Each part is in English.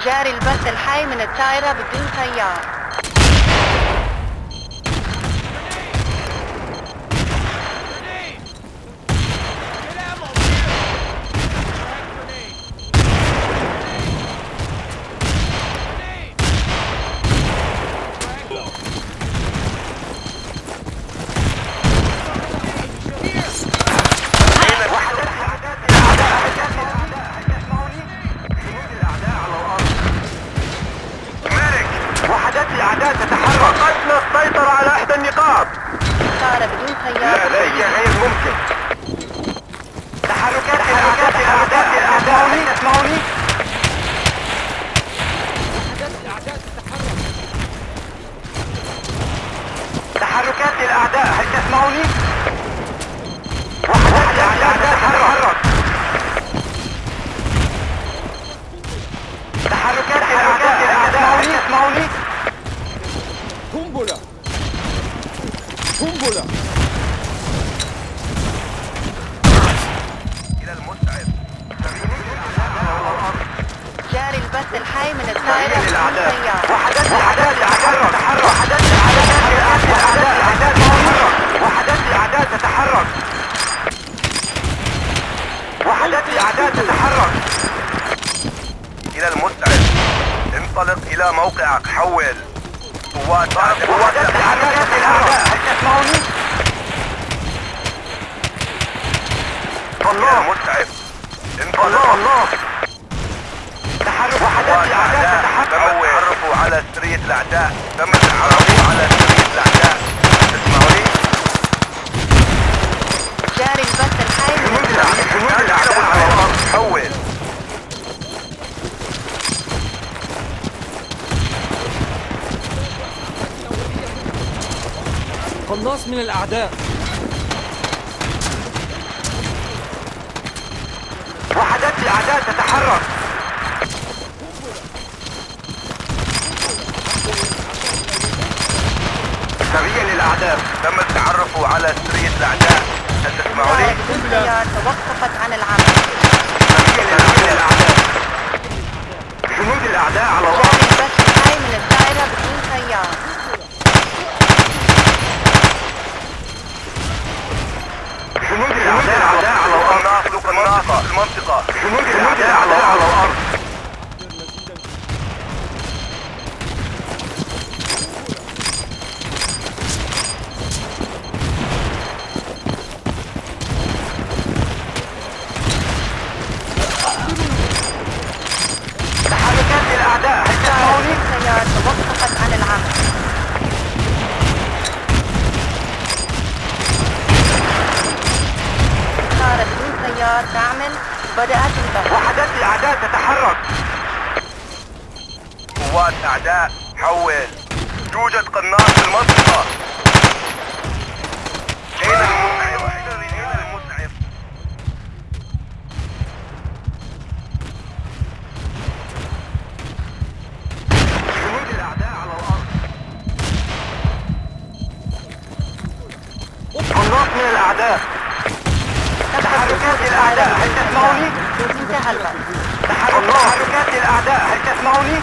جاري البث الحي من الطائرة بدون طيار. السيطرة على إحدى النقاط. طائرة بدون طيار. لا هي غير ممكن. تحركات الأعداء هل تسمعوني؟ تحركات الأعداء هل تسمعوني؟ وحدات الأعداء تتحرك. تحركات الأعداء هل تسمعوني؟ قنبلة إلى المسعف. جاري البث الحي من الطائرة بدون طيار. وحدات الأعداء تتحرك. وحدات الأعداء تتحرك. إلى المسعف. انطلق إلى موقعك. حول. قوات الأعداء هل تسمعوني؟ الله مسعف. انطلق. تحرك وحدات الأعداء تتحركوا على سرية الأعداء. تم التحرك على سرية الأعداء. تسمعوني؟ جاري البث الحي من جنود الأعداء على الأرض. حول. قناص من الأعداء. وحدات الأعداء تتحرك. سريا للأعداء. تم التعرف على سرية الأعداء. هل تسمعوني؟ طائرة بدون طيار توقفت عن العمل. سريا للأعداء. جنود الأعداء على الأرض. جاري البث الحي من الطائرة بدون طيار. جنود الأعداء على الأرض. المنطقة. جنود الأعداء على الأرض. تحركات الأعداء هل تسمعوني؟ طائرة توقفت عن العمل. طائرة بدون طيار تعمل. بدأت البث. وحدات الأعداء تتحرك. قوات أعداء. حول. يوجد قناص في المنطقة. أين المسعف؟ جنود الأعداء على الأرض. قناص من الأعداء. تحركات الأعداء هل تسمعوني؟ انتهى البث. تحركات الأعداء هل تسمعوني؟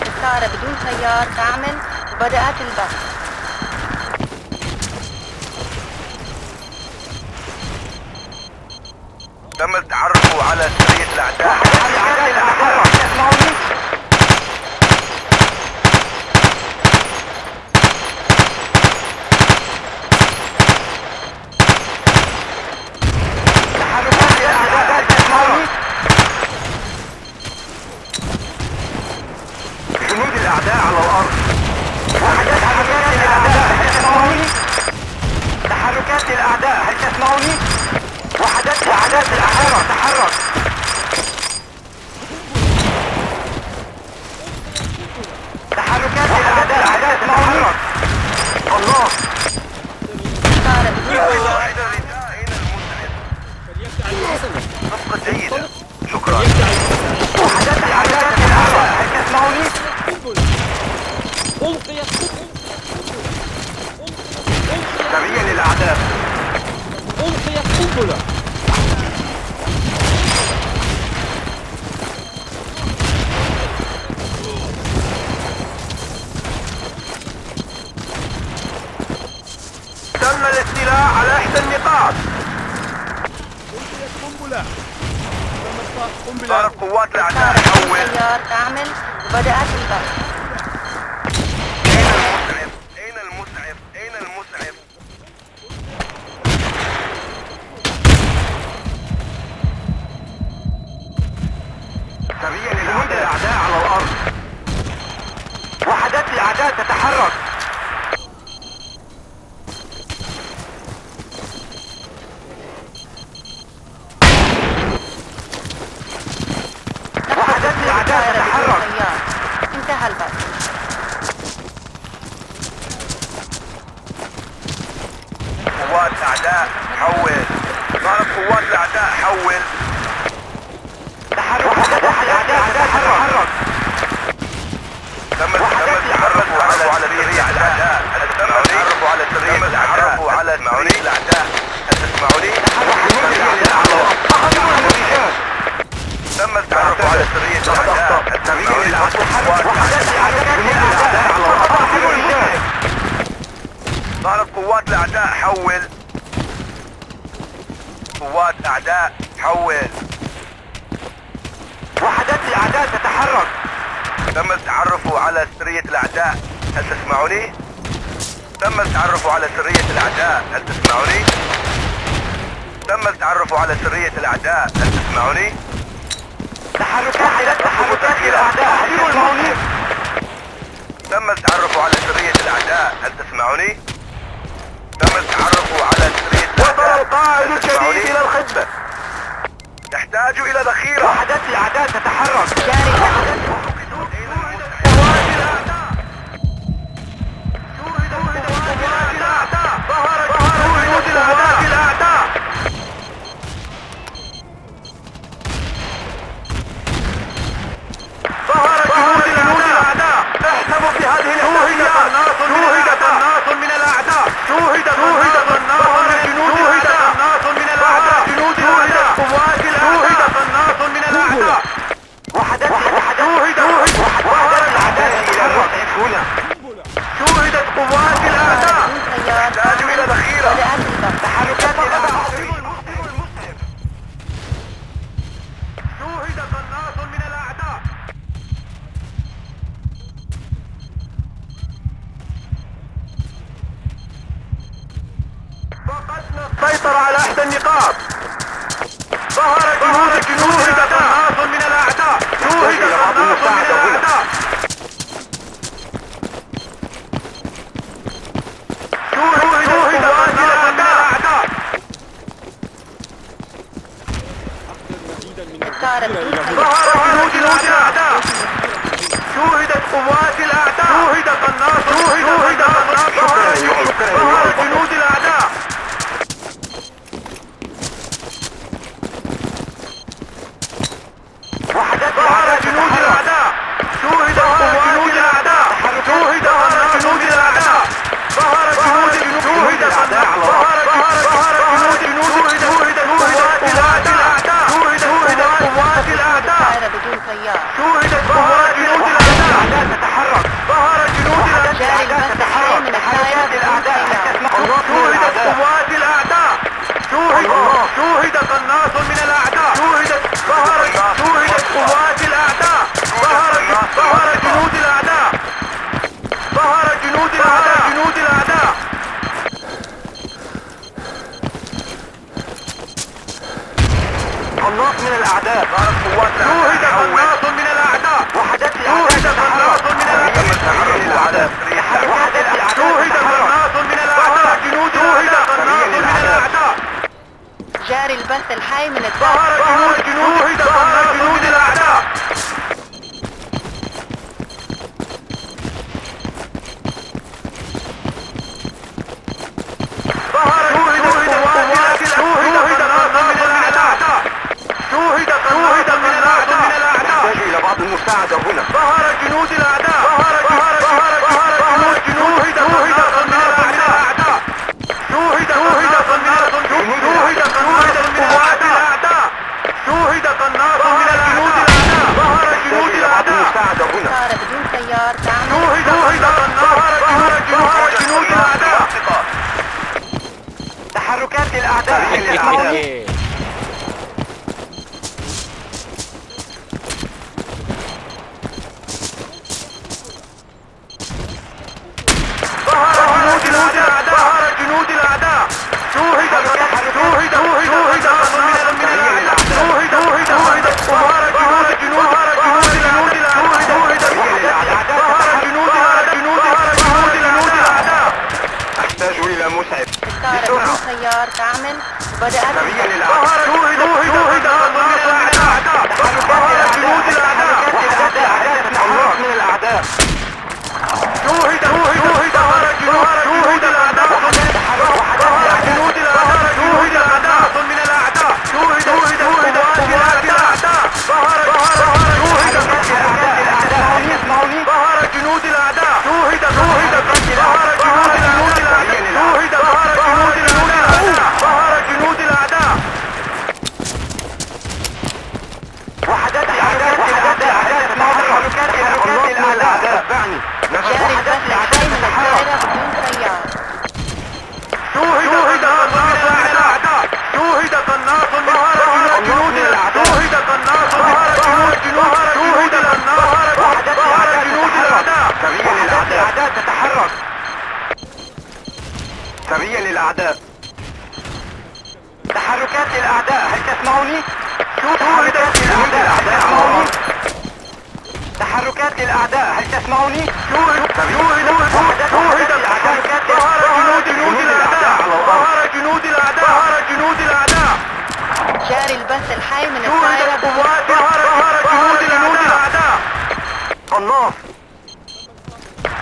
الطائرة بدون طيار تعمل. بدأت البث. تم التعرف على سرية الأعداء. تحركات الأعداء هل تسمعوني؟ تحركات الأعداء هل تسمعوني؟ جنود الأعداء على الأرض. تحركات الأعداء هل تسمعوني؟ تحركات الأعداء هل تسمعوني؟ وحدات الأعداء تتحرك. تحركات الأعداء هل تسمعوني؟ الله. سريع للأعداء. ألقيت قنبلة. تم الاستيلاء على إحدى النقاط. ألقيت قنبلة. تم إطلاق قنبلة. صارت قوات الأعداء حول. التيار تعمل وبدأت الضغط. أين المسعف؟ أين المسعف؟ سريع للأعداء. الأعداء على الأرض. وحدات الأعداء تتحرك. وحدات الأعداء تتحرك. انتهى البث. قوات الأعداء حول. صارت قوات الأعداء حول. تحرك. وحدات الأعداء تتحرك. تم التحرك على سرية الأعداء. تم التحرك على سرية الأعداء. على سرية الأعداء. هل تسمعوني؟ تم التحرك على سرية الأعداء. هل تسمعوني؟ صارت قوات الأعداء حول. قوات الأعداء حول. وحدات الأعداء تتحرك. تم التعرف على سرية الأعداء. هل تسمعوني؟ تم التعرف على سرية الأعداء. هل تسمعوني؟ تم التعرف على سرية الأعداء. هل تسمعوني؟ تحركات الأعداء. تم التعرف على سرية الأعداء. هل تسمعوني؟ تم التعرف على سرية الأعداء. وصل القائد الجديد إلى الخدمة. يحتاج إلى ذخيرة. وحدات الأعداء تتحرك. جاري البث. شوهدت قوات الأعداء. يحتاج إلى ذخيرة. تحركات الأعداء. شوهد قناص من الأعداء. فقدنا السيطرة على إحدى النقاط. ظهر جنود قناص من الأعداء. شوهد قناص من الأعداء. ظهر جنود الأعداء. شوهدت قوات الأعداء. شوهد قناص. شوهد قناص. ظهر جنود الأعداء. ظهر جنود الأعداء. شوهد قوات الأعداء. شوهد جنود الأعداء. ظهر جنود شوهد قناص. ظهر جنود شوهد قوات الأعداء. شوهد قوات الأعداء. بدون تيار. شوهدت ظهر جنود الأعداء تتحرك. ظهر جنود جاري الأعداء البث تتحرك. من تحركات الأعداء. التيار. شوهدت قوات الأعداء. شوهد قناص من الأعداء. شوهدت قوات الأعداء. ظهر جنود الأعداء. ظهر جنود الأعداء. قناص من الأعداء. ظهرت قوات الأعداء. شوهد قناص من الأعداء. وحدات الأعداء. شوهد قناص من الأعداء. شوهد قناص من الأعداء. جنود قناص من الأعداء. جاري البث الحي من الداخل. ظهر جنود الأعداء. المساعدة هنا. ظهر جنود الأعداء. ظهر سيار تعمل بدأت سريا للأعداء. تحركات للأعداء، هل تسمعوني؟ تحركات للأعداء، تحركات للأعداء، هل تسمعوني؟ جنود الأعداء. جاري البث الحي من الطائرة جنود الأعداء. قناص.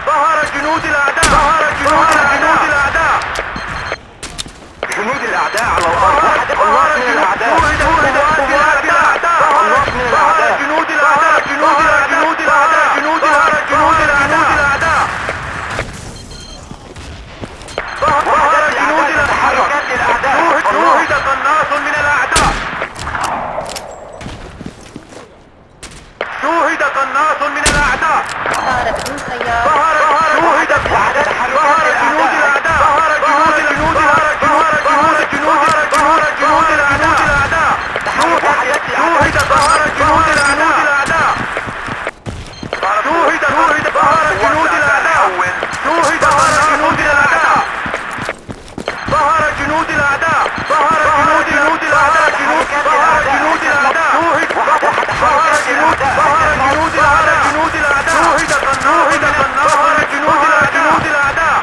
ظهر جنود الأعداء. جنود الأعداء على الأرض. قناص من الأعداء. جنود الأعداء. جنود الأعداء. شوهد قناص من الأعداء. شوهد قناص من الأعداء. صار بدون سيارة. شوهد جنود الأعداء. جنود الأعداء. شوهد ظهر جنود الأعداء. شوهد ظهر جنود الأعداء. شوهد ظهر جنود الأعداء. ظهر جنود الأعداء. ظهر جنود الأعداء. جنود الأعداء. شوهد ظهر جنود الأعداء. جنود الأعداء. شوهد ظهر جنود الأعداء.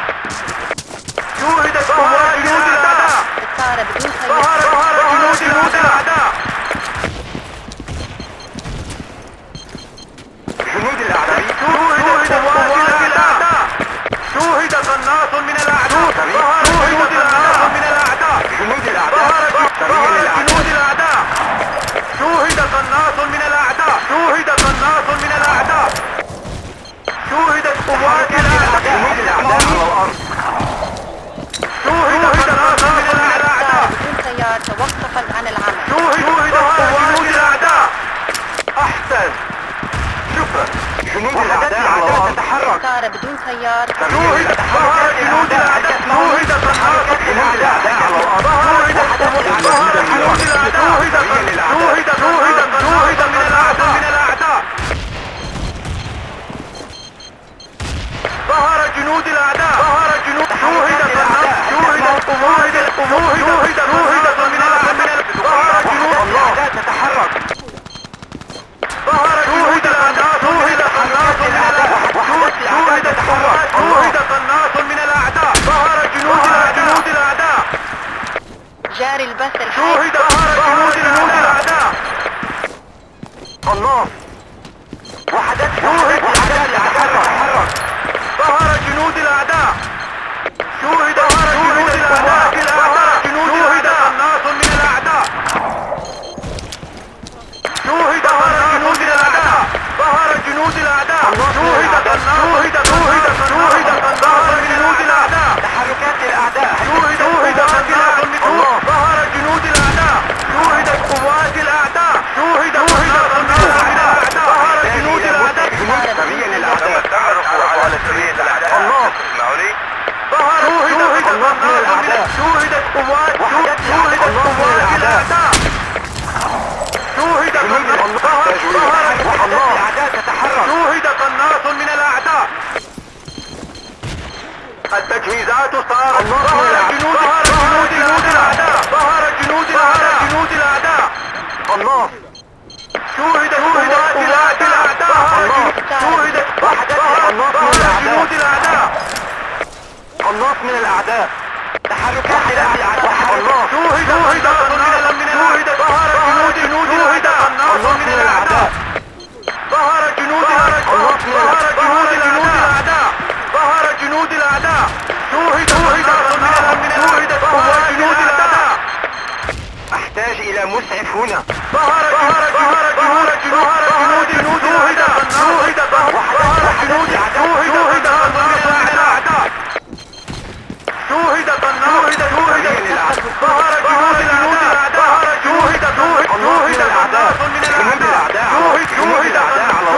شوهد ظهر جنود الأعداء. صار بدون سيارة. ظهر جنود الأعداء. جنود الأعداء. شوهد قوات الأعداء. شوهد قناص من الأعداء. ظهر جنود الأعداء من الأعداء. جنود الأعداء. ظهر جنود الأعداء. شوهد قناص من الأعداء. شوهد قناص من الأعداء. شوهدت قوات الأعداء. جنود الأعداء على الأرض. شوهد قناص من الأعداء. بدون سيارة توقفت عن العمل. شوهد قوات الأعداء. أحسن. شكرا. جنود الأعداء على الأرض تتحرك. صار بدون سيارة. شوهد ظهر جنود الأعداء. شوهد قناص جنود الأعداء على الأرض. شوهد جنود الأعداء. شوهد من الأعداء. ظهر جنود الأعداء. ظهر جنود شوهد قناص. شوهد من الأعداء. ظهر جنود الأعداء تتحرك. ظهر جنود الأعداء. شوهد قناص من الأعداء. شوهد قناص من الأعداء. ظهر جنود الأعداء. جاري البث الحي. شوهد جنود الأعداء. قناص. وحدات شوهد تتحرك. ظهر جنود الأعداء. شوهد جنود الأعداء. شوهد قناص من الأعداء. شوهد جنود الأعداء. ظهر جنود الأعداء. شوهد قناص. ظهر جنود الأعداء. تحركات الأعداء. شوهد قناص. ظهر جنود الأعداء. شوهدت قوات الأعداء. شوهد قناص من الأعداء. ظهر جنود الأعداء. سريا للأعداء. تعرفوا على سرية الأعداء. تسمعوني؟ الأعداء تتحرك. شوهد قناص من الأعداء. التجهيزات صارت. ظهر جنود الأعداء. ظهر جنود الأعداء. قناص. شوهدت قوات الأعداء. شوهدت وحدة جنود الأعداء. قناص من الأعداء. تحركات الأعداء. شوهد قناص من الأعداء. ظهر جنود الأعداء. قناص من الأعداء. ظهر جنود الأعداء. ظهر جنود الأعداء. شوهد قوات جنود الأعداء. أحتاج إلى مسعف هنا. ظهر جنود الأعداء. شوهد قناص من الأعداء. شوهد قناص. ظهر جنود الأعداء. شوهد قناص من الأعداء.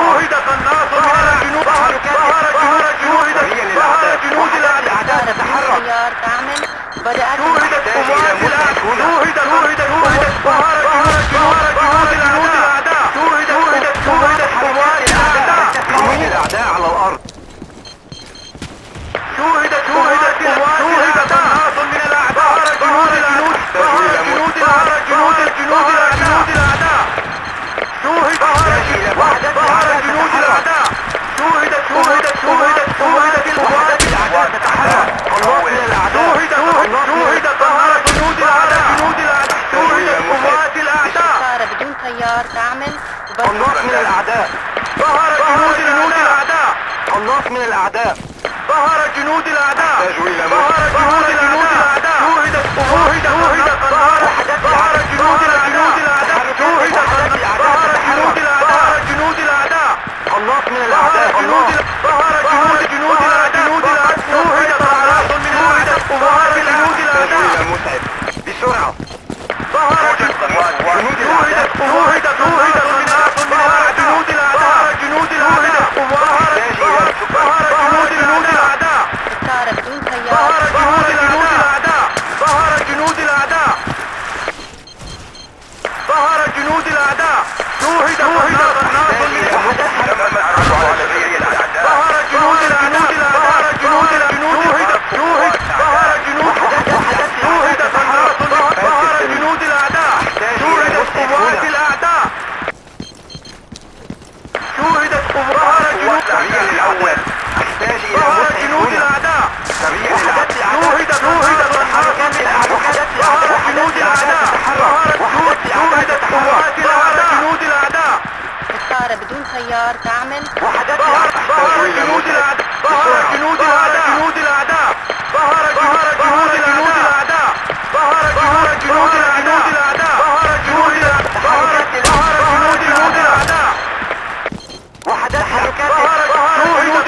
شوهد قناص من الجنود. ظهر جنود الأعداء تتحرك. سيارة تعمل بدأت شوهدت قوات الأعداء. شوهدت ظهر جنود الأعداء. شوهدت قوات الأعداء. جنود الأعداء على الأرض. شوهدت قوات قناص من الأعداء. ظهر جنود الأعداء. شوهد جنود الأعداء. شوهدت قوات الأعداء تتحرك. الله من الأعداء. شوهد ظهر جنود الأعداء. شوهدت قوات الأعداء. طائرة بدون طيار تعمل قناص من الأعداء. ظهر جنود الأعداء. قناص من الأعداء. ظهر جنود الأعداء. ظهر جنود الأعداء. شوهدت ظهر جنود الأعداء. شوهد ظهر جنود الأعداء. قناص من الأعداء. ظهر جنود الأعداء. شوهد قناص من الأعداء. ظهر جنود الأعداء. بسرعة. ظهر جنود الأعداء. شوهد قناص من جنود الأعداء. جنود الأعداء. ظهر جنود الأعداء. طائرة بدون طيار ظهر جنود الأعداء. ظهر جنود الأعداء. ظهر جنود الأعداء. شوهد قناص من الأعداء. ظهر جنود الأعداء. ظهر جنود الأعداء. شوهد قناص. ظهر جنود الأعداء. شوهدت قوات الأعداء. شوهدت قوات الأول. أحتاج إلى جنود الأعداء. شوهد قناص من الأعداء. ظهر جنود الأعداء. شوهدت قوات الأعداء. جنود الأعداء. الطائرة بدون طيار تعمل ظهر جنود الأعداء. ظهر جنود الأعداء. جنود الأعداء. ظهر جنود الأعداء. ظهر جنود الأعداء. ظهر جنود الأعداء. وحدات حركات. شوهدت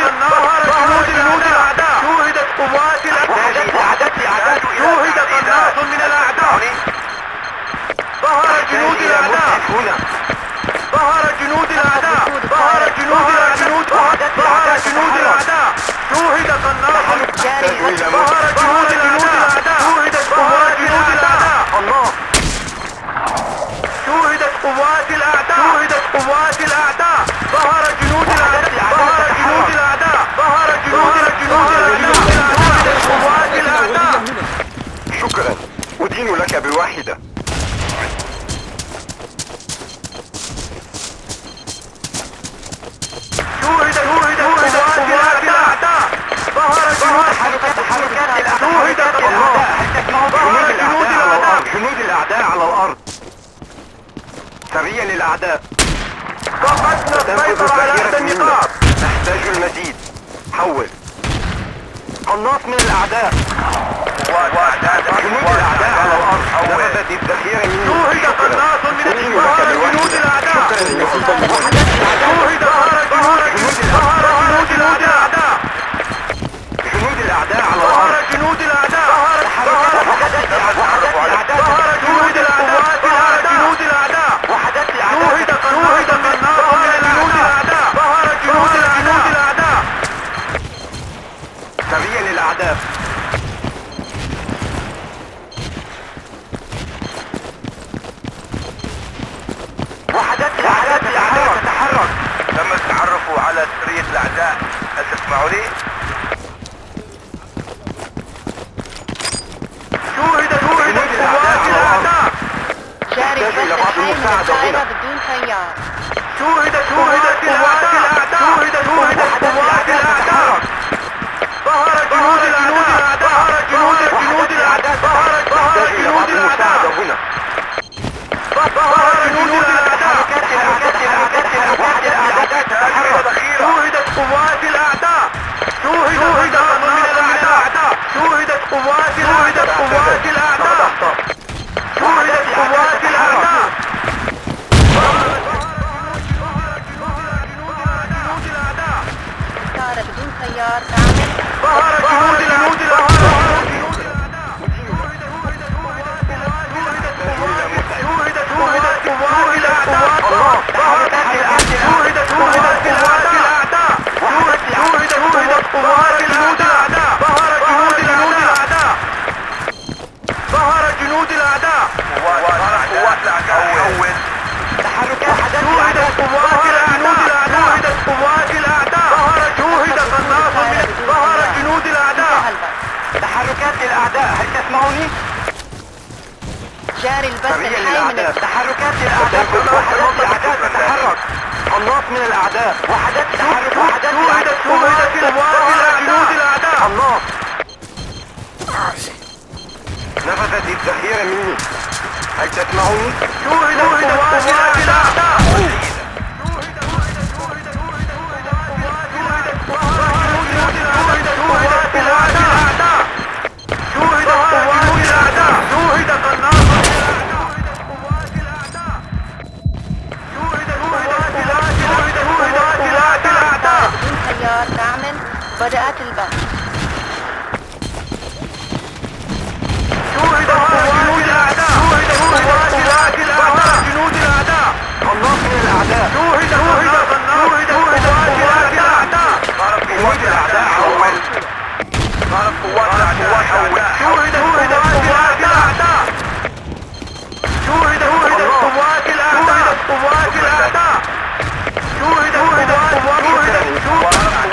جنود الأعداء. شوهدت قوات الأعداء. شوهد قناص من الأعداء. ظهر جنود الأعداء. ظهر جنود الأعداء. ظهر جنود الأعداء. شوهد قناص. ظهر جنود الأعداء. شوهدت قوات الأعداء. الله. شوهدت قوات الأعداء. شوهدت قوات الأعداء. ظهر جنود الأعداء. ظهر جنود الأعداء. ظهر جنود الأعداء. قوات الأعداء. شكرا. أدين لك بواحدة. شوهدت قوات الأعداء. ظهر تحركات الأعداء. شوهدت جنود الأعداء على الأرض. سريا للأعداء. فقدنا السيطرة على النقاط. نحتاج المزيد. حول. قناص من الأعداء. جنود الأعداء على الأرض. نفذت الذخيرة من شوهد قناص من جنود الأعداء. جنود الأعداء على الأرض. جنود الأعداء. جنود الأعداء. وحدات شوهد قناص من جنود الأعداء. جنود الأعداء. سريا للأعداء. وحدات الأعداء. الأخيرة. شوهدت قوات الأعداء. شوهدت من الأعداء. شوهدت قوات الأعداء. قوات الأعداء. شوهدت قوات الأعداء. طائرة بدون طيار تعمل. ظهر جنود الأعداء. ظهر جنود الأعداء. قوات الأعداء حول. تحركات قوات الأعداء. شوهد قناص ظهر جنود الأعداء. انتهى البث. تحركات الأعداء، هل تسمعوني؟ جاري البث الحي من تحركات الأعداء. الأعداء تتحرك. قناص من الأعداء. وحدات تحرك. وحدات قوات جنود الأعداء. قناص. نفذت التخيير مني. هل تسمعوني؟ شوهد قوات الأعداء. بدأت البث. شوهد جنود الأعداء. جنود الأعداء. قناص من الأعداء. شوهد قوات الأعداء. قوات الأعداء حول. قوات الأعداء حول. شوهد قوات الأعداء. شوهد قوات الأعداء. قوات الأعداء. شوهد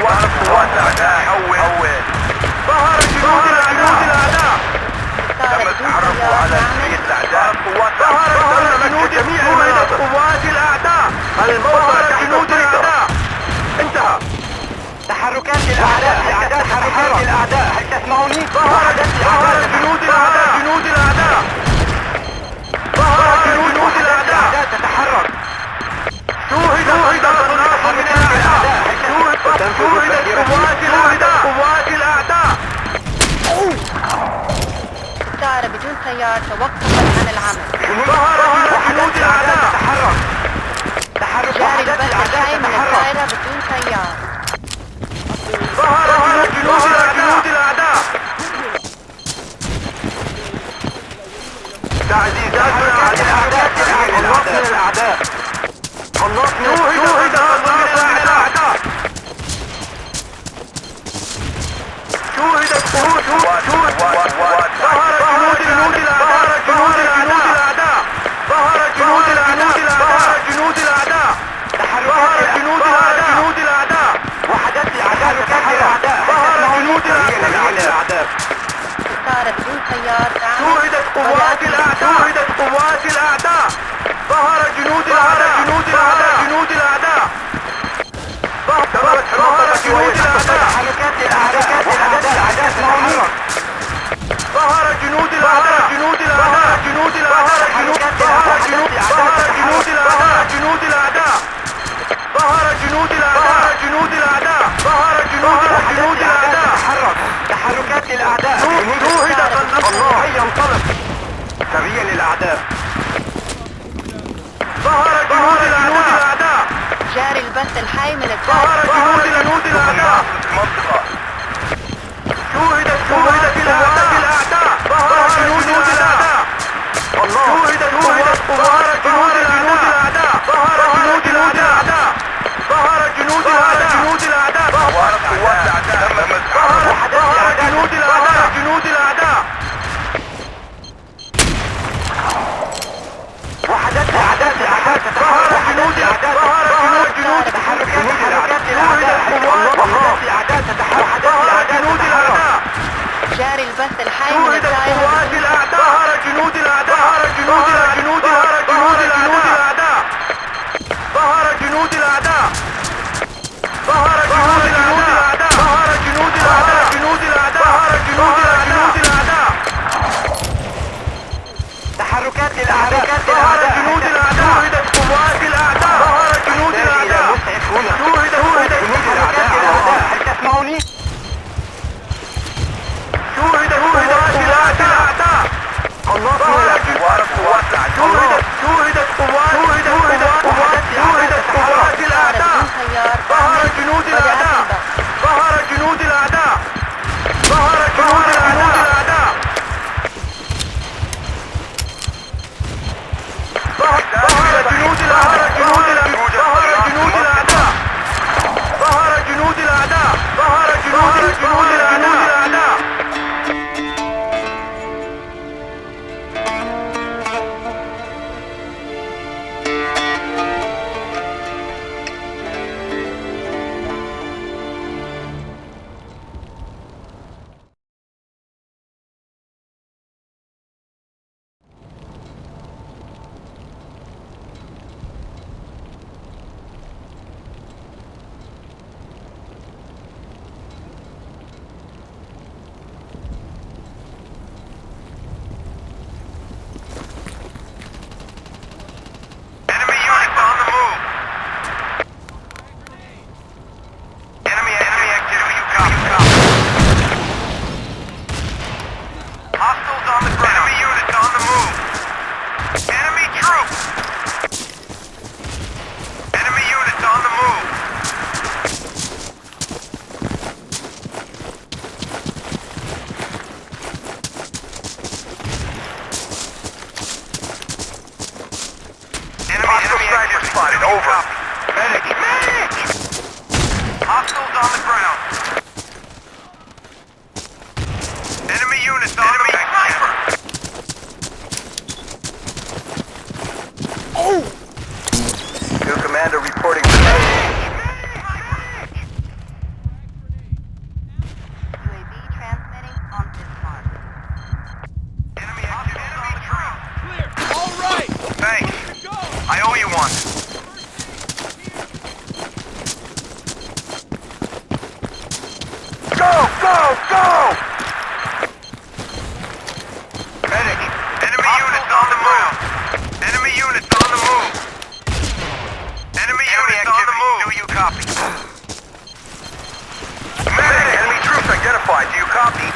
قوات الأعداء حول. ظهر جنود الأعداء. تم التحرك على سرية الأعداء. ظهر جنود جميع قوات الأعداء. الموقع جنود الأعداء. انتهى. تحركات الأعداء. تحركات الأعداء، هل تسمعوني؟ ظهر جنود الأعداء. جنود الأعداء. ظهر جنود الأعداء تتحرك. شوهد قناص من الأعداء. شوهد قوات الأعداء. الطائرة بدون طيار توقفت عن العمل. ظهر جنود الأعداء. تحرك. جاري البث الحي من الطائرة بدون طيار. ظهر جنود الأعداء. تعزيزات من الأعداء. قناص من الأعداء. قناص من الأعداء. شوهدت ظهر جنود الأعداء. ظهر جنود الأعداء. ظهر جنود الأعداء. وحدات الأعداء. ظهر جنود الأعداء. الطائرة بدون طيار تعمل. شوهدت قوات الأعداء. ظهر جنود الأعداء. جنود الأعداء. ظهر جنود الأعداء. حركات الأعداء. ظهر جنود الأعداء. جنود الأعداء. جنود الأعداء. ظهر جنود الأعداء. جنود الأعداء. ظهر جنود الأعداء. جنود الأعداء. ظهر جنود الأعداء. تحركات الأعداء. شوهد الله. ينطلق سريا للأعداء. ظهر جنود الأعداء. جاري البث الحي من ظهر الطائرة. جنود الأعداء. المنطقة. شوهدت الأعداء. ظهر جنود الأعداء. شوهدت ظهر جنود الأعداء. ظهر جنود الأعداء. ظهر جنود الأعداء. قوات الأعداء تم التحرك. ظهر جنود الأعداء. جنود الأعداء. وحدات الأعداء. ظهر جنود الأعداء. ظهر جنود تحركات الأعداء. وحدات الأعداء تتحرك. ظهر جنود الأعداء. جاري البث الحي من شوهدت الطائرة قوات بدون الأعداء. ظهر جنود الأعداء. ظهر جنود الأعداء. ظهر جنود الأعداء. ظهر جنود الأعداء. ظهر جنود الأعداء. جنود الأعداء. جنود الأعداء. تحركات الأعداء. ظهر جنود الأعداء. شوهدت قوات الأعداء. ظهر جنود الأعداء. شوهد ظهرت قوات العدو. شوهدت قوات الأعداء. ظهر جنود الأعداء. ظهر جنود الأعداء. ظهر جنود الأعداء. ظهر جنود الأعداء. ظهر جنود الأعداء. ظهر جنود الأعداء. ظهر جنود الأعداء. Spotted. Over. Medic. Hostiles on the ground. Enemy units on the sniper. Oh! New commander reporting for UAV transmitting on this mark. Enemy activity on the ground. Clear. All right. Thanks. I owe you one. Go! Medic! Enemy units on the move! Enemy units on the move! Enemy units on the move! Do you copy? Medic! Enemy troops identified. Do you copy?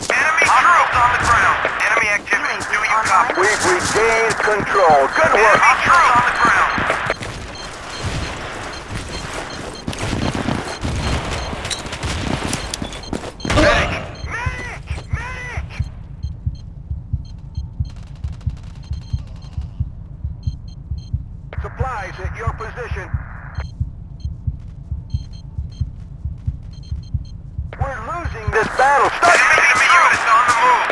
Enemy troops on the ground! Enemy activity. Do you copy? We've regained control. Good work! Enemy troops on the ground! Supplies at your position. We're losing this battle. Enemy units on the move.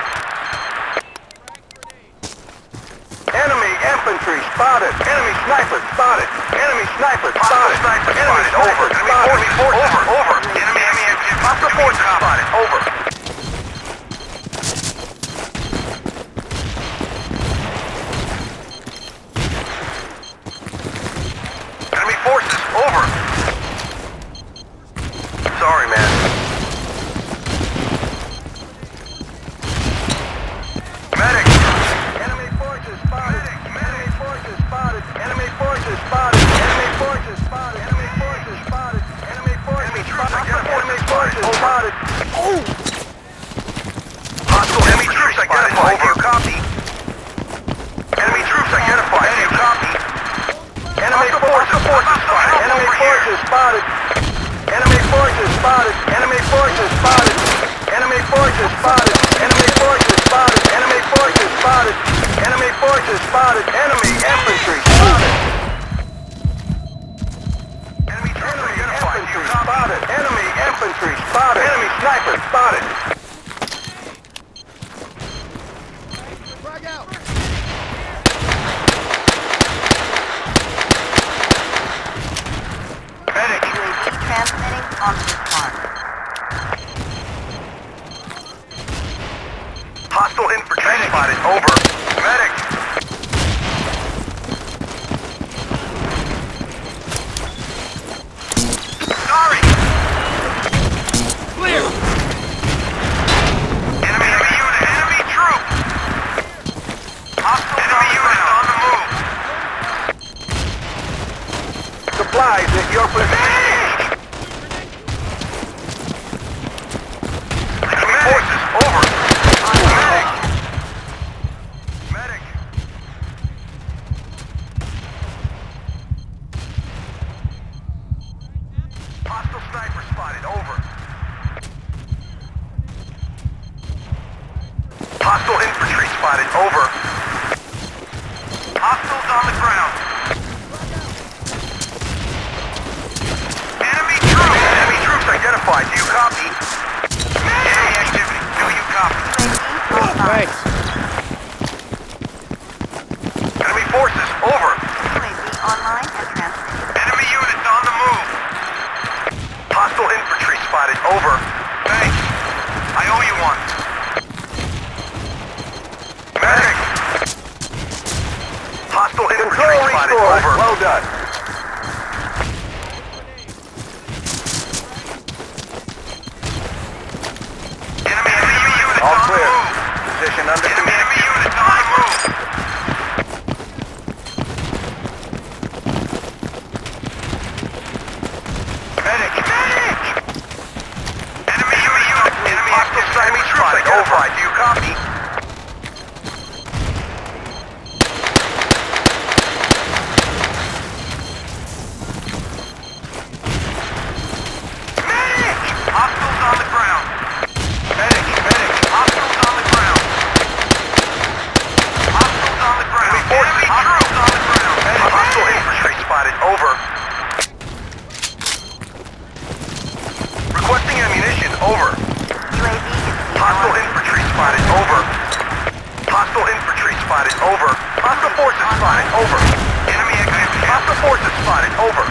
Enemy infantry spotted. Enemy sniper spotted. Enemy sniper spotted. Enemy over. Enemy forces over. Enemy active. Hostile forces spotted. Over. Forces, over. Sorry, man. Medic! Enemy forces spotted. Enemy forces spotted. Enemy forces spotted. Enemy forces spotted. Enemy forces spotted. Enemy forces spotted. Enemy forces spotted. Oh! Hostile enemy troops identified. Over. Copy. Enemy troops identified. Do you copy? Enemy forces spotted. Enemy forces spotted. Enemy forces spotted. Enemy forces spotted. Enemy forces spotted. Enemy forces spotted. Enemy forces spotted. Enemy forces spotted. Enemy infantry spotted. Enemy infantry spotted. Enemy infantry spotted. Enemy sniper spotted. Frag out. Transmitting on this mark. Hostile infantry spotted. Over. Medic! Sorry! Clear! Enemy unit! Enemy troop! Hostile enemy unit on the move! Supplies at your position! Forces, over. Medic! Over. Hostiles on the ground. Enemy troops identified. Do you copy? Enemy activity. Do you copy? Right. Enemy forces. Over. UAV online and transmitting. Enemy units on the move. Hostile infantry spotted. Over. Thanks. I owe you one. Medic. Hostile infantry spotted. Over. Well done. Enemy units All on clear. the move. Position under Enemy control. units on the move. Medic! Medic! Enemy hostile enemy troops identified. Do you copy? Medic! Hostiles on the ground. Medic! Medic! Hostiles on the ground. Hostiles on the ground. Enemy forces. Hostiles on the ground. Medic! Hostile infantry spotted. Over. Requesting ammunition. Over. UAV is Hostile infantry spotted. Over. Hostile infantry spotted. Over. Hostile forces spotted. Over. Enemy activity. Hostile forces spotted. Over.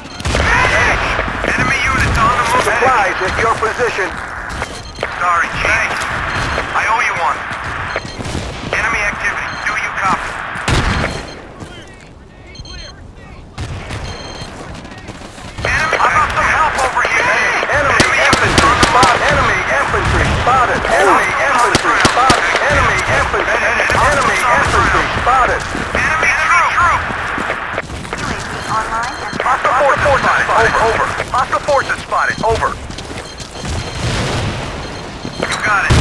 Medic! Enemy units on the move. Supplies at your position. Sorry, Chief. I owe you one. Enemy activity. Do you copy? Enemy. I got some help over here. Enemy infantry spotted. Enemy infantry spotted. Enemy infantry spotted. Enemy infantry. Enemy infantry spotted. Enemy troop. UAV online and Hostile forces spotted. Over. Hostile forces spotted. Over. You got it.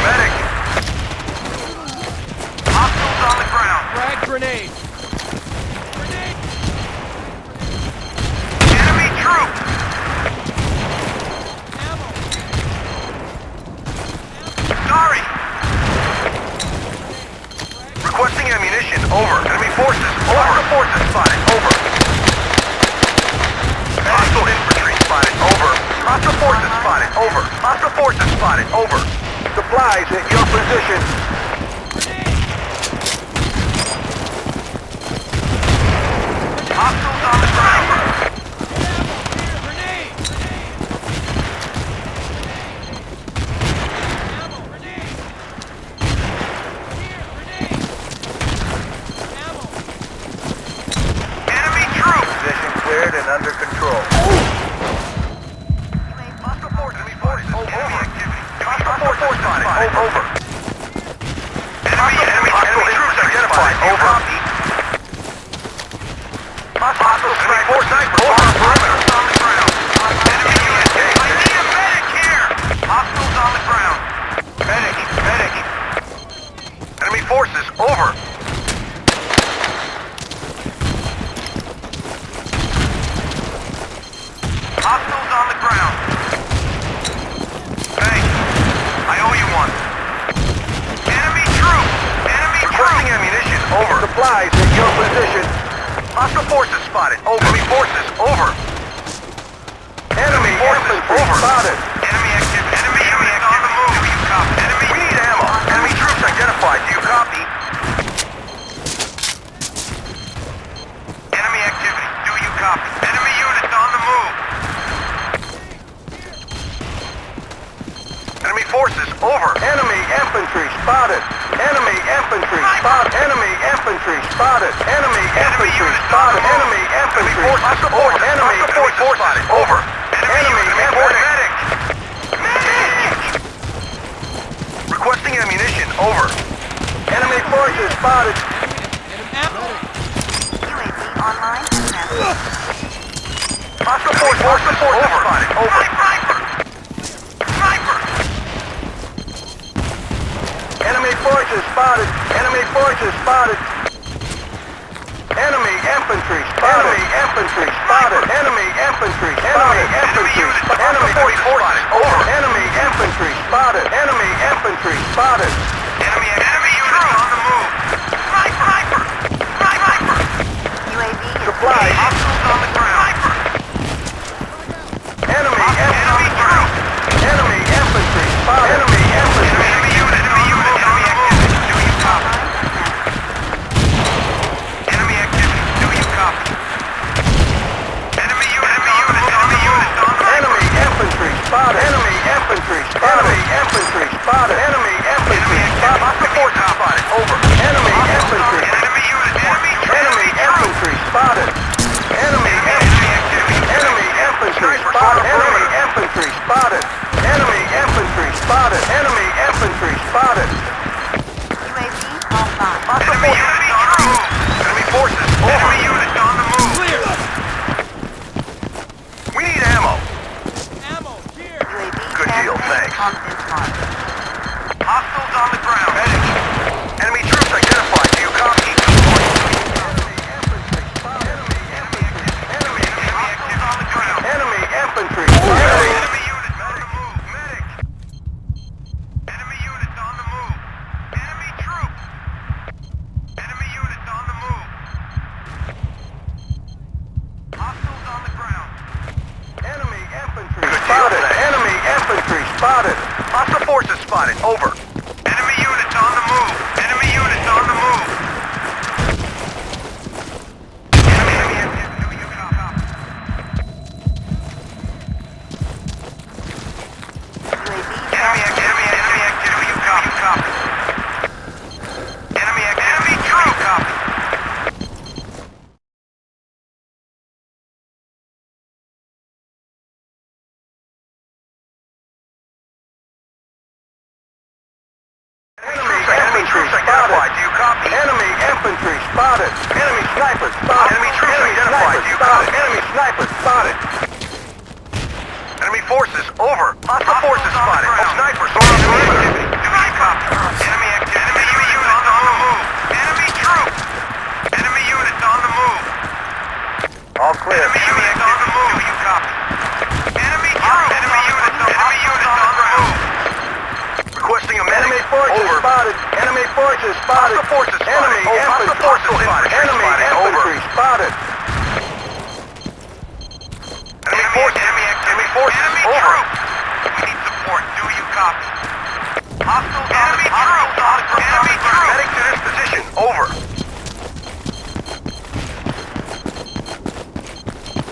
Medic. Hostiles on the ground. Frag grenade! Enemy troop. Sorry. Requesting ammunition. Over. Enemy forces. Hostile forces spotted. Over. Hostile infantry spotted. Over. Hostile forces spotted. Over. Hostile forces spotted. Over. Supplies at your position. Hostiles on the ground. Grenade! Ammo! Grenade! Here! Grenade! Ammo! Enemy troop. Position cleared and under control. Hostile forces. Enemy forces. Enemy activity. Hostile forces spotted. Over. Enemy troops identified. Over. Hostile strike force. Over. Perimeter on the ground. Enemy units. I need a medic here. Hostiles on the ground. Medic. Medic. Enemy forces. Over. Hostiles on the ground. Thanks. I owe you one. Enemy troop. Enemy requesting ammunition. Over. Supplies at your position. Hostile forces spotted. Over. Enemy forces. Over. Enemy forces. infantry Over. spotted. Enemy activity. Enemy units on the move. Do you copy? Enemy. We need ammo. Enemy troops identified. Do you copy? Enemy activity. Do you copy? Enemy units on the move. Enemy forces. Over. Enemy infantry spotted. Enemy infantry spotted. Enemy infantry spotted. Enemy infantry spotted. Enemy infantry spotted. Enemy forces spotted. Over. Enemy infantry. Medic. Medic. Requesting ammunition. Over. Enemy forces spotted. Ammo! UAV online and transmitting. Hostile forces spotted. Over. Sniper. Sniper. Enemy forces spotted. Enemy forces spotted. Enemy infantry spotted. Enemy infantry spotted. Enemy infantry spotted. Enemy forces over. Enemy infantry spotted. Enemy infantry spotted. Enemy unit on the move. Sniper! UAV is Supplies. Hostiles on the ground. Enemy troops. Enemy infantry spotted. Enemy infantry. Enemy unit activity. Do you copy? Enemy activity. Do you copy? Enemy unit on the move. Enemy infantry spotted. Enemy infantry spotted. Enemy infantry spotted. Enemy infantry spotted. Hostile forces spotted. Over. Enemy infantry. Enemy unit. Enemy infantry spotted. Enemy infantry. Enemy infantry spotted. Enemy infantry spotted. Enemy infantry spotted. Enemy infantry spotted. UAV online. Hostile Enemy forces. unit on the move. Enemy forces. Enemy unit on the move. Clear. We need ammo. Ammo. Here. UAV Good deal, transmitting thanks. on this mark. Hostiles on the ground. Medic. Enemy troops identified. Do you copy? Hostiles on the ground. Enemy infantry. Enemy units on the move. Medic. Enemy units on the move. Enemy troops. Enemy units on the move. Hostiles on the ground. Enemy infantry spotted. Enemy infantry spotted. Hostile forces spotted. Over. Enemy units on the move. Enemy units on the move. Enemy active. Do you copy? UAV Enemy active. Do you copy? Enemy active. Enemy true copy. Enemy troops identified. Do you copy? Enemy infantry spotted. Enemy sniper spotted. Enemy troops identified. Do you copy? Enemy sniper spotted. Enemy forces over. Hostile forces spotted. Snipers on the perimeter. Do you copy? Enemy active. Enemy units on the move. Enemy troops. Enemy units on the move. All clear. Enemy units on the move. Do you copy? Enemy troops. Enemy units on the move. Requesting a medic. Enemy forces Over. spotted. Enemy forces spotted. Hostile forces spotted. Enemy Over. infantry Hostile forces spotted. Enemy infantry spotted. Enemy forces. Enemy forces. Enemy troops. We need support. Do you copy? Hostile enemy troops. Enemy troops. Medic to this position. Over.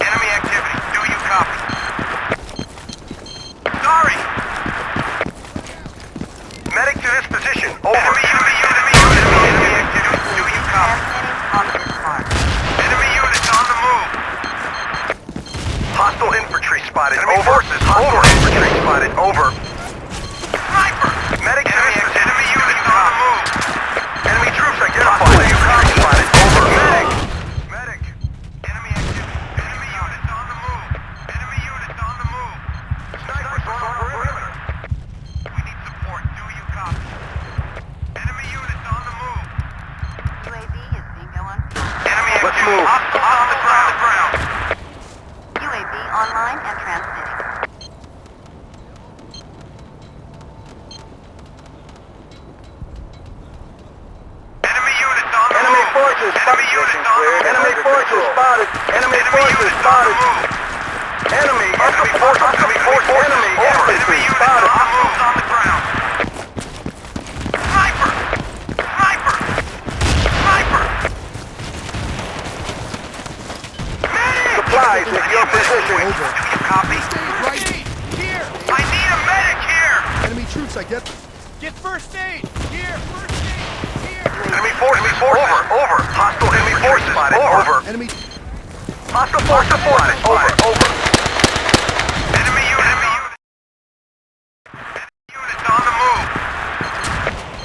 Enemy activity. Do you copy? Sorry. Medic to this position. Over. Enemy activity. Do you copy? transmitting on this mark. Enemy units on the move. Hostile infantry spotted. Enemy forces. Hostile infantry spotted. Over. Sniper. Medic to this position. Enemy units on the move. Enemy troops identified. Do you copy? Spotted. Over. Medic. Medic. Enemy activity. Enemy units on the move. Enemy units on the move. Snipers on the perimeter. We need support. Do you copy? Enemy units on the move. UAV is bingo on. Enemy Let's activity. move. Hostiles on the ground. UAV online and transmitting. Enemy units on the Enemy move. forces Enemy units on the move. Enemy forces spotted. Enemy forces units on the spotted. move. Enemy Enemy forces. Enemy Over. infantry Enemy units spotted. on the move. On the ground. Sniper. Sniper. Sniper. Medic. Supplies at your position. Do you copy? First aid. Here. I need a medic here. Enemy troops, I get. Get first aid. Here. First aid. Here. Enemy forces. Over. Hostile enemy forces spotted. Over. Enemy. Hostile forces spotted. Over. Enemy unit. Units on the move.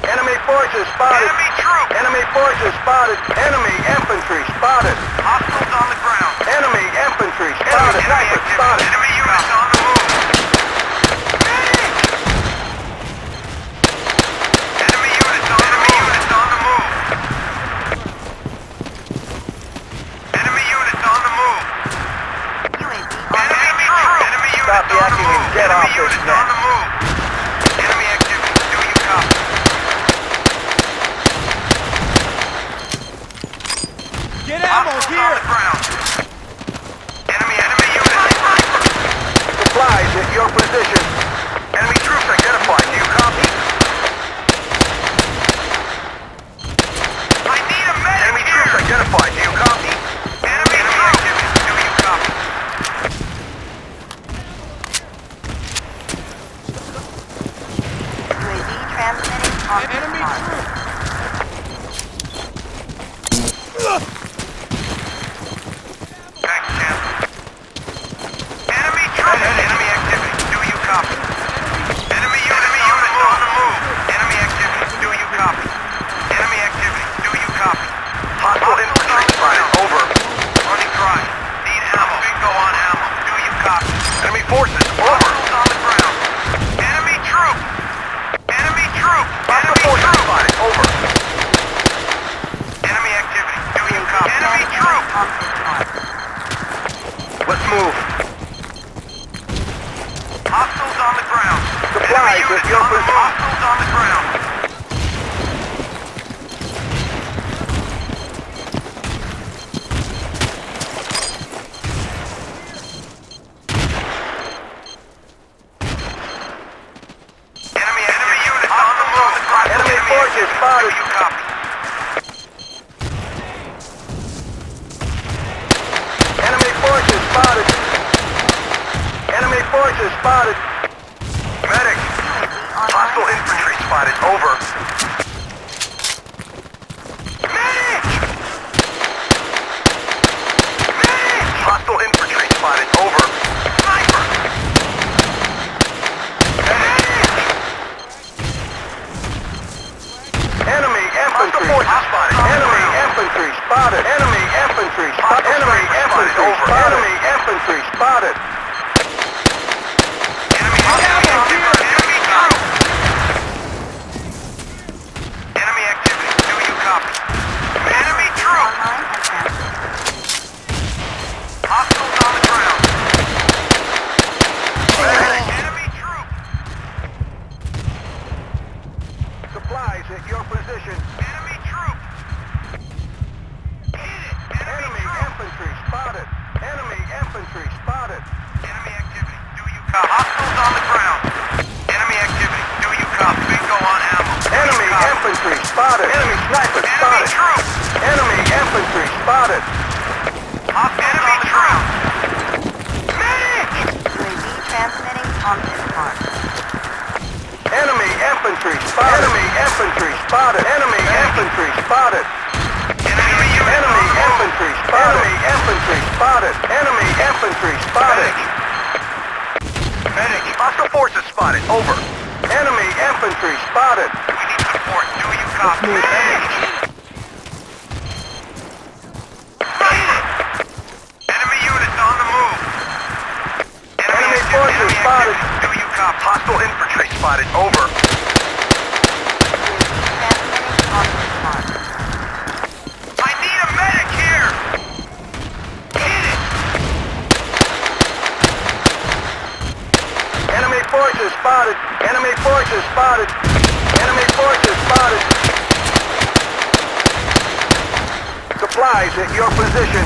Enemy forces spotted. Enemy troops. Enemy forces spotted. Enemy infantry spotted. Hostiles on the ground. Enemy infantry spotted. Sniper spotted. Enemy units on the move. Medic! Enemy units on the move. Get ammo Hostiles on here! the ground. Enemy unit. Supplies at your position. Enemy troops identified. Do you copy? I need a medic. Enemy troops identified. Do you copy? Enemy activity. Do you copy? UAV transmitting on Enemy mark. troop! Thanks, Champ. Enemy troop. Enemy activity. Do you copy? Enemy units on the move. Enemy activity. Do you copy? Enemy activity. Do you copy? Hostile infantry spotted. Over. Running dry. Need ammo. Bingo on ammo. Do you copy? Enemy forces. Over. Hostiles on the ground. Enemy troop. Enemy troop. Enemy troop. Spotted. Over. Enemy activity. Do you copy? Enemy troop. On mark. Let's move. Hostiles on the ground. Supplies with your position. Hostiles on the ground. Enemy units on the move. Enemy forces spotted. You copy. Enemy forces spotted. Enemy forces spotted. Medic. Hostile infantry spotted. Over. Medic! Medic! Hostile infantry spotted. Over. Sniper! Medic! Enemy infantry spotted. Enemy infantry spotted. Enemy infantry spotted. Enemy infantry spotted. Enemy infantry spotted. Enemy troop. Enemy activity. Do you copy? Enemy troop. Online and transmitting. Hostiles on the ground. Enemy troop. Supplies at your position. Enemy troop. Enemy infantry spotted. Enemy infantry spotted. Enemy activity. Do you copy? Hostiles on the ground. Enemy activity. Do you copy? Bingo on ammo. Enemy infantry spotted. Enemy sniper spotted. Enemy troop. Enemy infantry spotted. Hostiles on the ground. Medic! UAV transmitting on mark. Enemy infantry spotted. Enemy infantry spotted. Enemy infantry spotted. Enemy infantry spotted. Enemy infantry spotted. Enemy infantry spotted. Medic. Hostile forces spotted. Over. Enemy infantry spotted. We need support. Do you copy? Medic. Enemy units on the move. Enemy forces spotted. Do you copy? Hostile infantry spotted. Over. Transmitting on mark. I need a medic here! Hit it! Enemy forces spotted! Enemy forces spotted! Enemy forces spotted! Supplies at your position.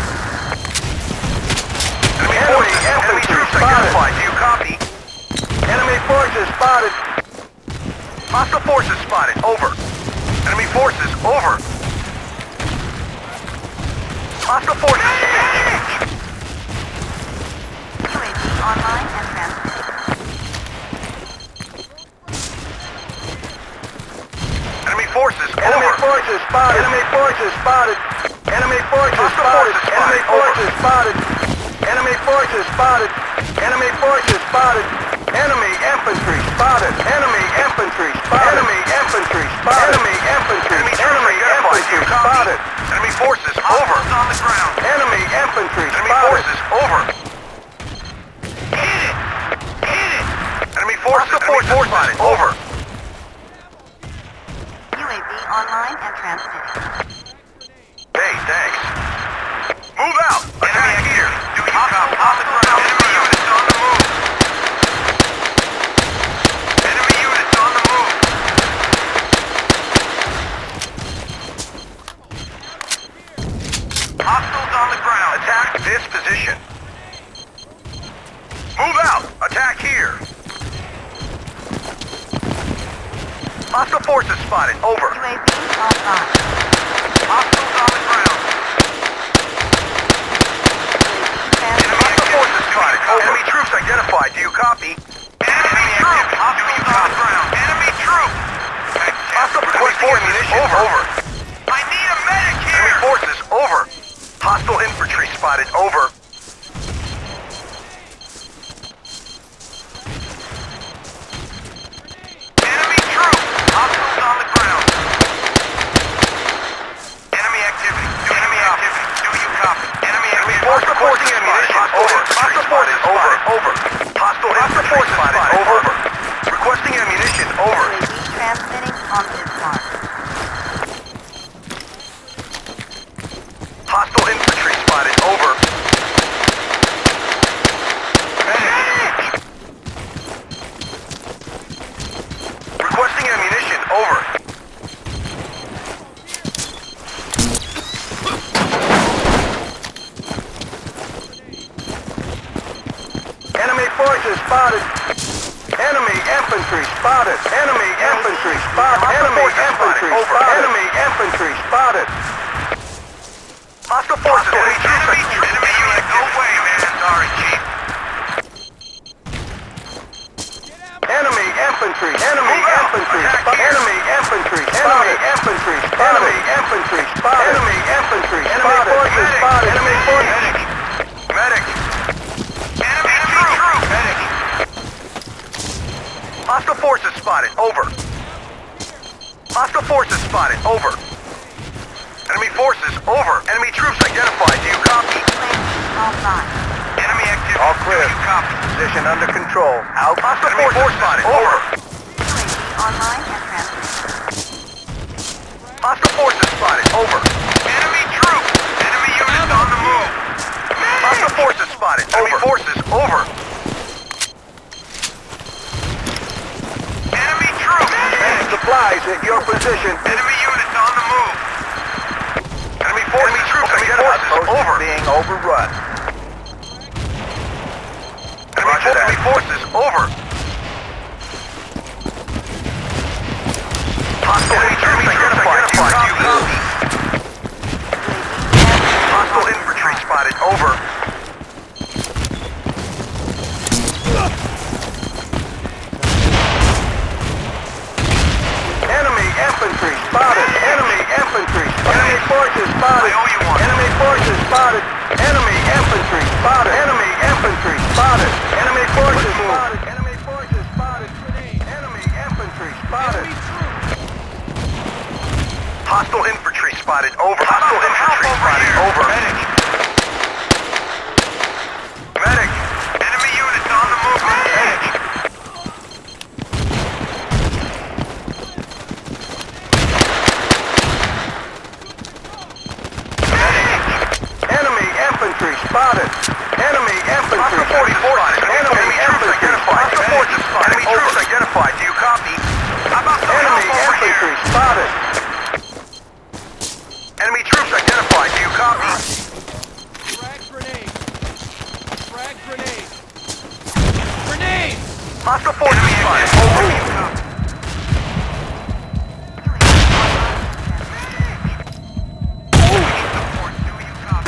Enemy troops identified. Do you copy? Enemy forces spotted. Hostile forces spotted. Over. Enemy forces. Over. Hostile forces. UAV online and transmitting. Enemy forces. Enemy forces spotted. Enemy forces spotted. Enemy forces spotted. Enemy forces spotted. Enemy forces spotted. Enemy forces spotted. Enemy infantry spotted. Enemy infantry spotted. Enemy infantry spotted. Enemy infantry. Enemy infantry spotted. Enemy forces over. On the ground. Enemy infantry spotted. Enemy forces over. Hit it. Hit it. Enemy forces. Spotted. Over. UAV online and transmitting. Hey, thanks. Move out! Enemy here! Do you copy? On the ground. Enemy units on the move! Enemy units on the move! Hostiles on the ground. Attack this position. Move out. Attack here. Hostile forces spotted. Over. UAV online. Hostiles on the ground. Hostile forces spotted. Over. Enemy troops identified. Do you copy? Enemy troops. Hostiles on the ground. Enemy troops. Hostile requesting ammunition. Over. I need a medic here. Enemy forces. Over. Hostile infantry spotted. Over. Enemy troops. Hostiles on the ground. Enemy activity. Enemy activity. Do you copy? Enemy force reporting ammunition. Over. Hostile forces. Over. Over. Hostile forces spotted. Over. Requesting ammunition. Over. UAV transmitting on this mark. Hostile infantry spotted. Over. Medic! Requesting ammunition. Over. Enemy forces spotted. Enemy infantry spotted. Enemy infantry spotted. Enemy infantry spotted. Enemy infantry spotted. Hostile forces. Enemy unit. No way, man. Sorry, Chief. Enemy infantry. Enemy infantry. Enemy infantry. Enemy infantry. Enemy infantry spotted. Enemy infantry spotted. Forces spotted. Enemy forces. Medic. Enemy troop. Medic. Hostile forces spotted. Over. Hostile forces spotted. Over. Enemy forces. Over. Enemy troops identified. Do you copy? UAV online. Enemy activity. All clear. Do you copy? Position under control. Out. Hostile forces spotted. Over. UAV online and transmitting. Hostile forces spotted. Over. Enemy troops. Enemy units on the move. Hostile forces spotted. Enemy forces. Over. Enemy troops. And supplies at your position. Enemy units on the move. Enemy forces. Enemy troops. Identified. Over. Being overrun. Enemy forces. Over. Hostile infantry identified. Do you copy? Hostile infantry spotted. Over. Enemy infantry spotted. Enemy infantry. Enemy forces spotted. I owe you one. Enemy forces spotted. Enemy infantry spotted. Enemy infantry spotted. Enemy forces spotted. Enemy forces spotted. Enemy infantry spotted. Hostile infantry spotted. Over. Hostile infantry spotted. Over. Medic. Medic. Enemy units on the move. Medic. Enemy infantry spotted. Enemy infantry. Hostile forces spotted. Enemy troops identified. Hostile forces spotted. Enemy troops identified. Do you copy? How about some Enemy help over here? infantry spotted. Enemy troops identified. Do you copy? Frag grenade. Frag grenade. Grenade! Hostile forces spotted. Over. Do you copy?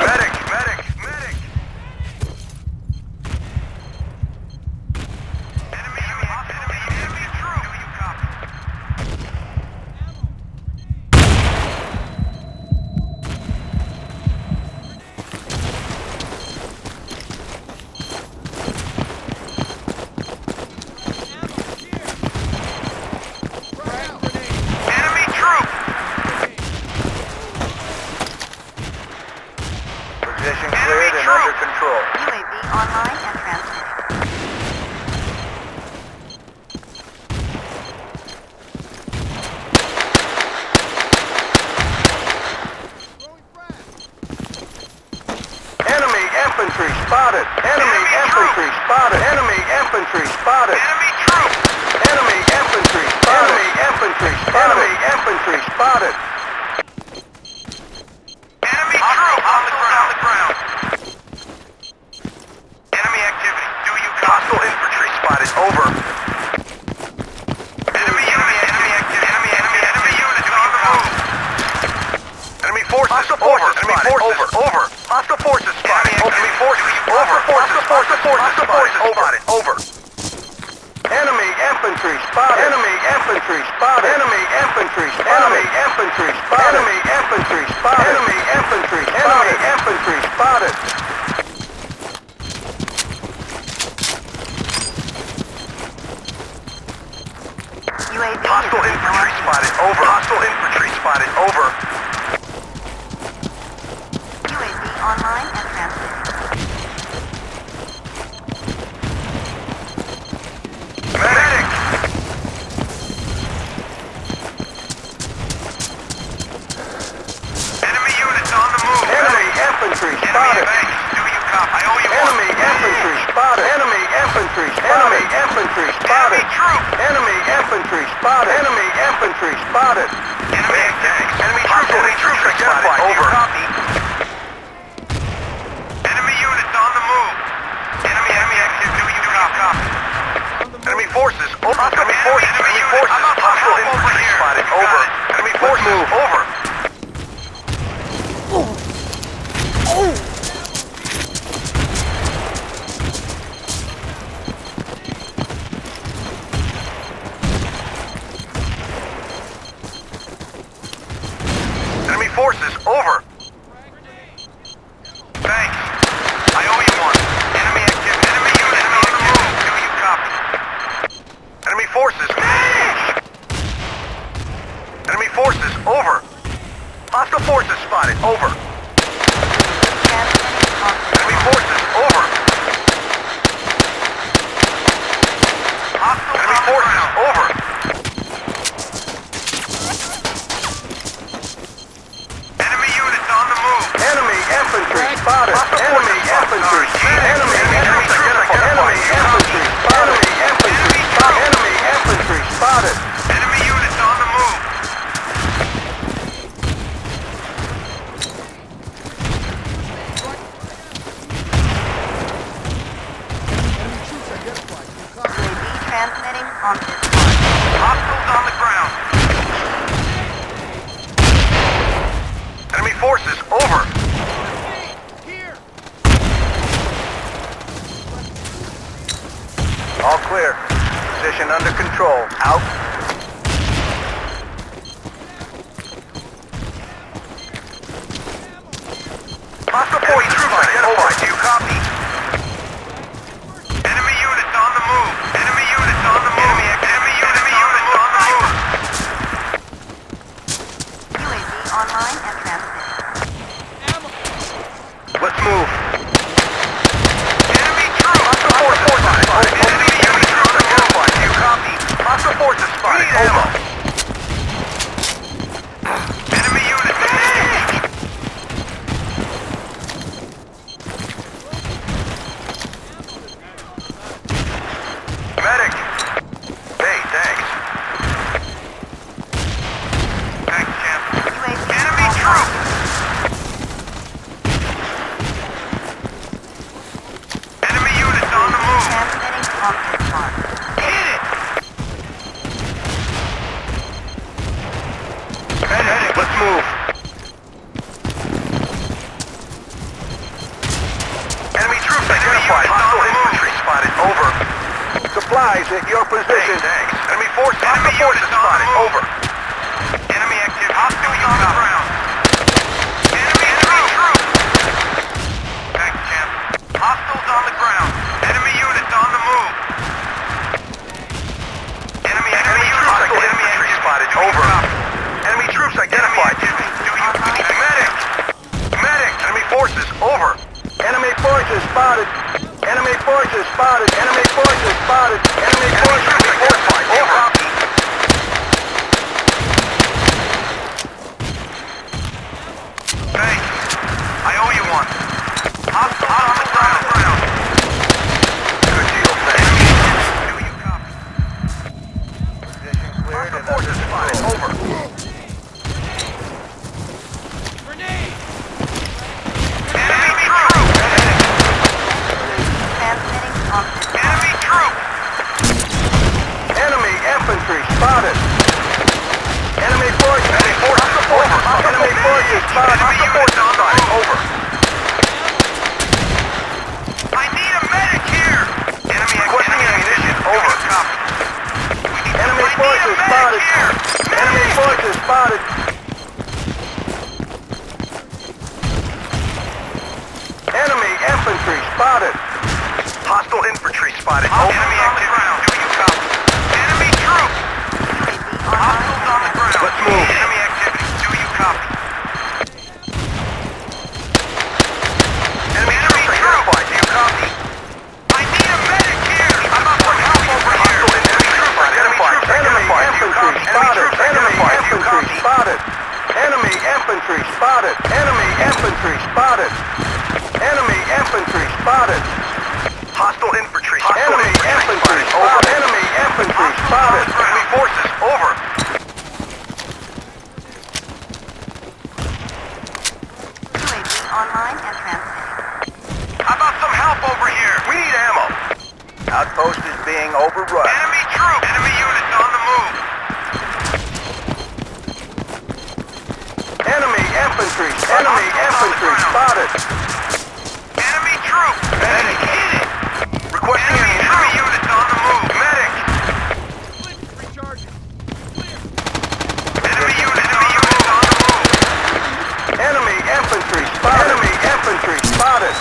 Medic, medic, medic. Enemy troop. Do you copy? Frag grenade. Enemy troop. Position Enemy cleared and troop. under control. UAV online and transmitting. Throwing frag. Enemy infantry spotted. Enemy infantry spotted. Enemy infantry spotted. Enemy troop. Enemy infantry spotted. Enemy infantry spotted. Enemy infantry spotted. Enemy troop on the ground. Hostile forces spotted. Over. Hostile forces spotted. Enemy forces. Over. Hostile forces spotted. Over. Enemy infantry spotted. Enemy infantry spotted. Enemy infantry spotted. Enemy infantry spotted. Enemy infantry spotted. Enemy infantry spotted. Enemy infantry spotted. UAV Hostile infantry spotted. Over. Hostile infantry spotted. Over. UAV online and transmitting. Medic! Enemy units on the move. Enemy infantry spotted. Do you copy? I owe you one. Enemy infantry spotted. Enemy infantry spotted. Enemy infantry spotted. Enemy infantry spotted. Enemy infantry spotted. Enemy tanks. Enemy troops identified. Over. Copy. Enemy units on the move. Enemy active. Do you copy? Enemy forces. Over. Enemy forces. Enemy forces. Hostile infantry spotted. Over. Enemy forces. Move. Over. Enemy forces. Over. Thanks. I owe you one. Enemy active. Enemy unit on the move. Do you copy? Enemy forces. Enemy forces. Over. Hostile forces spotted. Over. Enemy forces. Over. Hostile enemy forces. Over. Enemy units on the move. Enemy infantry spotted. Enemy infantry. Enemy troops infantry. Enemy infantry spotted. Enemy infantry spotted. Enemy infantry spotted. Enemy units on the move. UAV transmitting on this mark. Hostiles on the ground. Enemy forces. Over. Here! All clear. Position under control. Out. Hostile forces troops identified. Do you copy? Enemy units on the move. Enemy units on the move. Enemy units on the move. UAV online and transmitting. Let's move. Enemy troops. Hostile forces spotted. Enemy units identified. Do you copy? Hostile forces spotted. Over. Enemy units engaged. Medic. Hey, thanks. Thanks, champ. UAV Enemy online. troops. Enemy units on the move. Transmitting on this mark. Hit it. Medic, let's move. Enemy troops identified. Hostile infantry spotted. Over. Supplies at your position. Thanks. Enemy forces. Enemy forces spotted. Over. Enemy active. Hostile on the ground. Enemy troops. Thanks, champ. Hostiles on the ground. Enemy units on the move. Enemy troops. Enemy infantry spotted. Over. Enemy troops identified. Do you medic? Medic. Enemy forces. Over. Enemy forces spotted. Enemy forces spotted. Enemy forces spotted. Enemy forces identified. Over. Thanks. I owe you one. Hostile on the ground. Good deal, thanks. Do you copy? Position cleared and forces spotted. Over. Grenade! Enemy troops. Transmitting on this mark. Enemy troops. spotted. Enemy activity. Do you copy? Enemy troops! Hostiles on the ground. Let's move. Enemy activity. Do you copy? Enemy troops identified. Do you copy? I need a medic here! I'm up for help over here! Enemy troops identified. Enemy infantry spotted. Enemy infantry spotted. Enemy infantry spotted. Hostile infantry. Enemy infantry spotted. Enemy infantry spotted. Enemy forces. Over. UAV online and transmitting. How about some help over here? We need ammo. Outpost is being overrun. Enemy troops. Enemy units on the move. Enemy infantry spotted. Enemy troops. Medic. Hit it. Requesting enemy units on the move. Medic. Recharging. Enemy units on the move. Enemy infantry spotted. Enemy infantry spotted.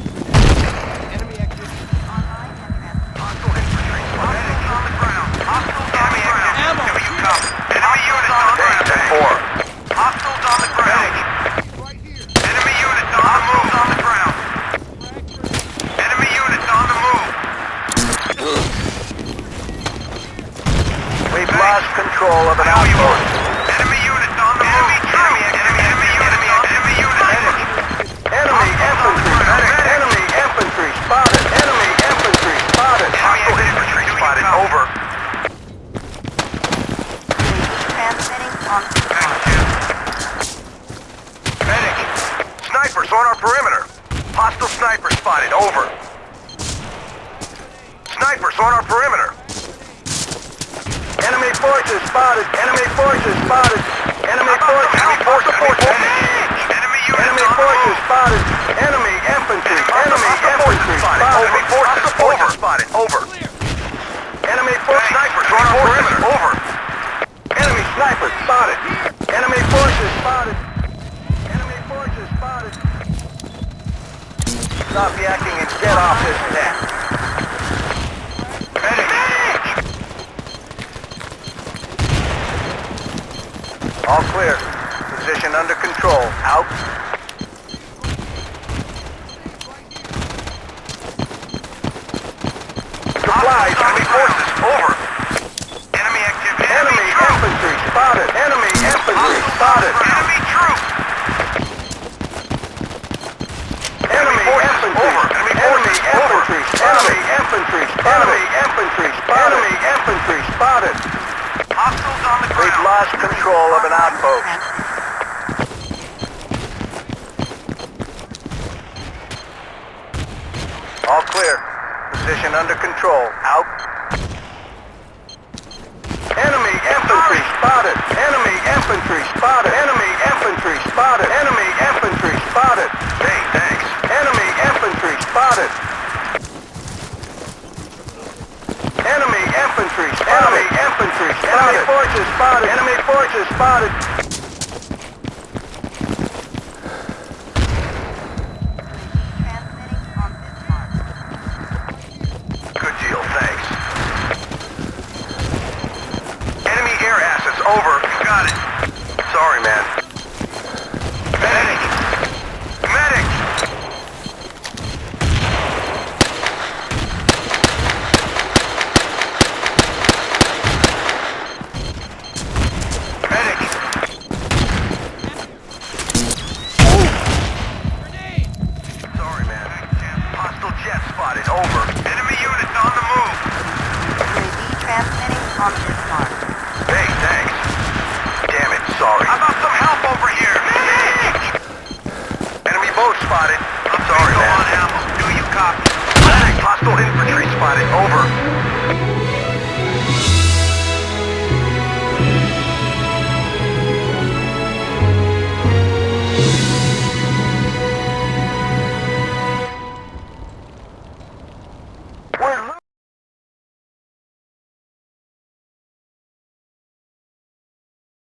Enemy activity. Online and transmitting. Hostile infantry. Medic on the ground. Hostiles on the ground. Ammo. Do you copy? Enemy units on the ground. 10-4. Hostiles on the ground. Right here. Enemy units on the move. On the ground. Enemy units on the move. We've lost control of an How you outpost. Enemy units on the move. Enemy units. Enemy infantry. Enemy infantry spotted. Enemy infantry spotted. Hostile infantry spotted. Over. Transmitting on Medic. Snipers on our perimeter. Hostile sniper spotted. Over. Snipers on our perimeter. Enemy forces spotted. Enemy forces spotted. Enemy forces. Enemy forces. Enemy units Enemy on the forces move. spotted. Enemy infantry. Enemy infantry spotted. Enemy forces spotted. Over. Enemy forces. Snipers on our perimeter. Over. Enemy sniper spotted. Enemy forces spotted. Enemy forces spotted. Stop yakking and get off this net. Medic. All clear. Position under control. Out. Supplies. Enemy forces. Over. Enemy activity. Enemy infantry spotted. Enemy infantry spotted. Enemy troops. Enemy infantry. Over. Enemy Enemy forces. Over. infantry. Enemy infantry. Enemy infantry spotted. Enemy infantry spotted. Hostiles on the ground. We've lost control of an outpost. All clear. Position under control. Out. Enemy infantry spotted. Enemy infantry spotted. Enemy infantry spotted. Enemy infantry spotted. Hey, thanks. Enemy infantry spotted. Enemy infantry spotted. Enemy infantry spotted. Enemy forces spotted. Enemy forces spotted. transmitting on this mark. Good deal, thanks. Enemy air assets over. You got it. Sorry, man.